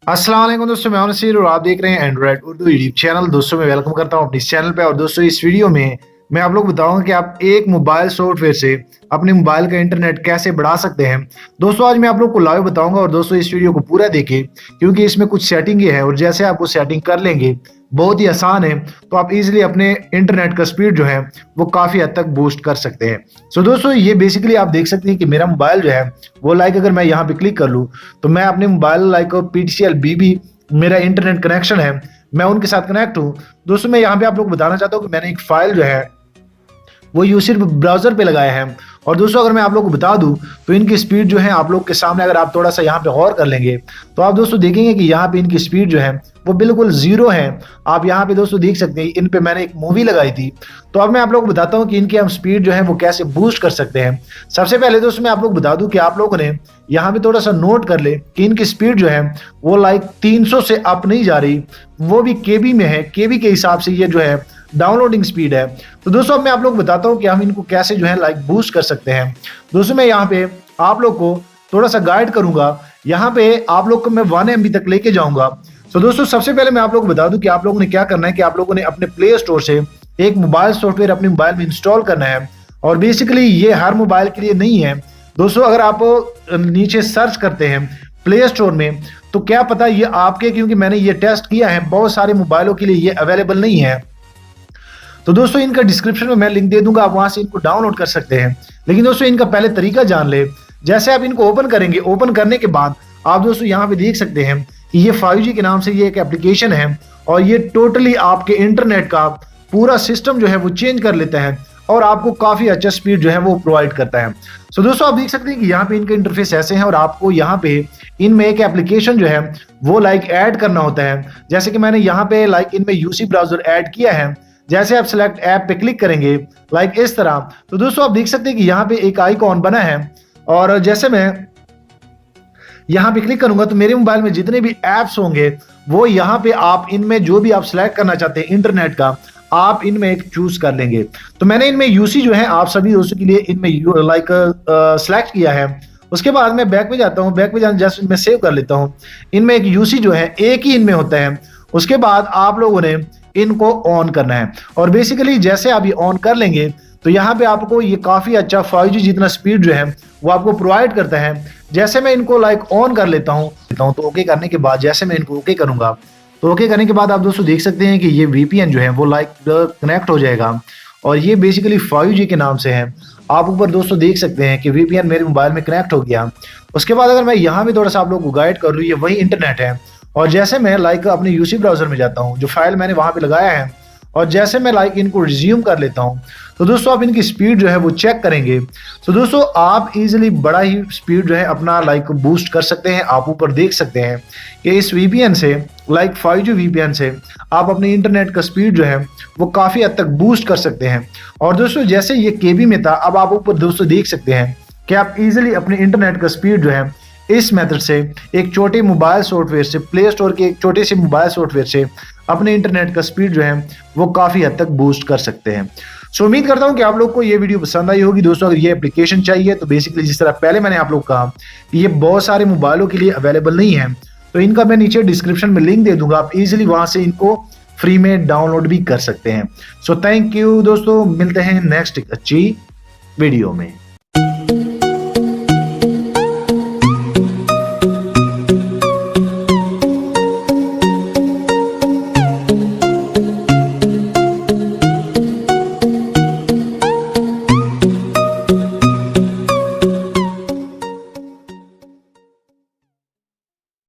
अस्सलाम वालेकुम दोस्तों, मैं हूं नसीर और आप देख रहे हैं एंड्रॉइड उर्दू यूट्यूब चैनल। दोस्तों मैं वेलकम करता हूं अपने इस चैनल पे। और दोस्तों इस वीडियो में मैं आप लोग बताऊंगा कि आप एक मोबाइल सॉफ्टवेयर से अपने मोबाइल का इंटरनेट कैसे बढ़ा सकते हैं। दोस्तों आज मैं आप लोग को लाइव बताऊंगा और दोस्तों इस वीडियो को पूरा देखें क्योंकि इसमें कुछ सेटिंग है और जैसे आप वो सेटिंग कर लेंगे बहुत ही आसान है, तो आप इजीली अपने इंटरनेट का स्पीड जो है वो काफी हद तक बूस्ट कर सकते हैं। सो दोस्तों ये बेसिकली आप देख सकते हैं कि मेरा मोबाइल जो है वो अगर मैं यहाँ पे क्लिक कर लूँ तो मैं अपने मोबाइल PTCL BB मेरा इंटरनेट कनेक्शन है, मैं उनके साथ कनेक्ट हूँ। दोस्तों मैं यहाँ पे आप लोग बताना चाहता हूँ कि मैंने एक फाइल जो है वो सिर्फ ब्राउजर पे लगाया है। और दोस्तों अगर मैं आप लोग को बता दूं तो इनकी स्पीड जो है आप लोग के सामने अगर आप थोड़ा सा यहाँ पे गौर कर लेंगे तो आप दोस्तों देखेंगे कि यहाँ पे इनकी स्पीड जो है वो बिल्कुल जीरो है। आप यहाँ पे दोस्तों देख सकते हैं इन पे मैंने एक मूवी लगाई थी। तो अब मैं आप लोग को बताता हूँ कि इनकी हम स्पीड जो है वो कैसे बूस्ट कर सकते हैं। सबसे पहले दोस्तों मैं आप लोग बता दूं कि आप लोगों ने यहाँ पे थोड़ा सा नोट कर ले कि इनकी स्पीड जो है वो 300 से अप नहीं जा रही, वो भी केबी में है। केबी के हिसाब से ये जो है डाउनलोडिंग स्पीड है। तो दोस्तों अब मैं आप लोग बताता हूं कि हम इनको कैसे जो है बूस्ट कर सकते हैं। दोस्तों मैं यहाँ पे आप लोग को थोड़ा सा गाइड करूंगा, यहाँ पे आप लोग को मैं 1 MB तक लेके जाऊंगा। तो दोस्तों सबसे पहले मैं आप लोग को बता दूं कि आप लोगों ने क्या करना है कि आप लोगों ने अपने प्ले स्टोर से एक मोबाइल सॉफ्टवेयर अपने मोबाइल में इंस्टॉल करना है। और बेसिकली ये हर मोबाइल के लिए नहीं है दोस्तों। अगर आप नीचे सर्च करते हैं प्ले स्टोर में तो क्या पता ये आपके, क्योंकि मैंने ये टेस्ट किया है, बहुत सारे मोबाइलों के लिए ये अवेलेबल नहीं है। तो दोस्तों इनका डिस्क्रिप्शन में मैं लिंक दे दूंगा, आप वहां से इनको डाउनलोड कर सकते हैं। लेकिन दोस्तों इनका पहले तरीका जान ले। जैसे आप इनको ओपन करेंगे, ओपन करने के बाद आप दोस्तों यहाँ पे देख सकते हैं कि ये 5G के नाम से ये एक एप्लीकेशन है और ये टोटली आपके इंटरनेट का पूरा सिस्टम जो है वो चेंज कर लेता है और आपको काफी अच्छा स्पीड जो है वो प्रोवाइड करता है। सो दोस्तों आप देख सकते हैं कि यहाँ पे इनका इंटरफेस ऐसे है और आपको यहाँ पे इनमें एक एप्लीकेशन जो है वो ऐड करना होता है। जैसे कि मैंने यहाँ पे इनमें यूसी ब्राउजर ऐड किया है। जैसे आप सिलेक्ट ऐप पे क्लिक करेंगे इस तरह, तो दोस्तों आप देख सकते हैं कि यहाँ पे एक आइकॉन बना है और जैसे मैं यहाँ पे क्लिक करूंगा तो मेरे मोबाइल में जितने भी एप्स होंगे वो यहाँ पे आप इनमें जो भी आप सिलेक्ट करना चाहते हैं इंटरनेट का, आप इनमें एक चूज कर लेंगे। तो मैंने इनमें यूसी जो है आप सभी दोस्तों के लिए इनमें सिलेक्ट किया है। उसके बाद मैं बैक पे जाता हूँ, बैक पे जाने जस्ट मैं सेव कर लेता हूँ। इनमें एक यूसी जो है एक ही इनमें होता है। उसके बाद आप लोगों ने इनको ऑन करना है और बेसिकली जैसे आप ये ऑन कर लेंगे तो यहाँ पे आपको ये काफी अच्छा 5G जितना स्पीड जो है वो आपको प्रोवाइड करता है। जैसे मैं इनको ऑन कर लेता हूँ तो ओके करने के बाद जैसे मैं इनको ओके करूंगा तो ओके करने के बाद आप दोस्तों देख सकते हैं कि ये VPN जो है वो कनेक्ट हो जाएगा और ये बेसिकली 5G के नाम से है। आप ऊपर दोस्तों देख सकते हैं कि VPN मेरे मोबाइल में कनेक्ट हो गया। उसके बाद अगर मैं यहाँ भी थोड़ा सा आप लोग को गाइड कर लूँ, ये वही इंटरनेट है और जैसे मैं अपने यूसी ब्राउजर में जाता हूँ, जो फाइल मैंने वहां पे लगाया है, और जैसे मैं इनको रिज्यूम कर लेता हूँ तो दोस्तों आप इनकी स्पीड जो है वो चेक करेंगे। तो दोस्तों आप इजीली बड़ा ही स्पीड जो है अपना बूस्ट कर सकते हैं। आप ऊपर देख सकते हैं कि इस VPN से 5G VPN से आप अपने इंटरनेट का स्पीड जो है वो काफी हद तक बूस्ट कर सकते हैं। और दोस्तों जैसे ये केबी में था, अब आप ऊपर दोस्तों देख सकते हैं कि आप इजीली अपने इंटरनेट का स्पीड जो है इस मेथड से एक छोटे मोबाइल सॉफ्टवेयर से, प्ले स्टोर के एक छोटे से मोबाइल सॉफ्टवेयर से अपने इंटरनेट का स्पीड जो है वो काफी हद तक बूस्ट कर सकते हैं। सो उम्मीद करता हूं कि आप लोग को ये वीडियो पसंद आई होगी। दोस्तों अगर ये एप्लीकेशन चाहिए तो बेसिकली जिस तरह पहले मैंने आप लोग कहा कि ये बहुत सारे मोबाइलों के लिए अवेलेबल नहीं है, तो इनका मैं नीचे डिस्क्रिप्शन में लिंक दे दूंगा, आप इजिली वहां से इनको फ्री में डाउनलोड भी कर सकते हैं। सो थैंक यू दोस्तों, मिलते हैं नेक्स्ट अच्छी वीडियो में।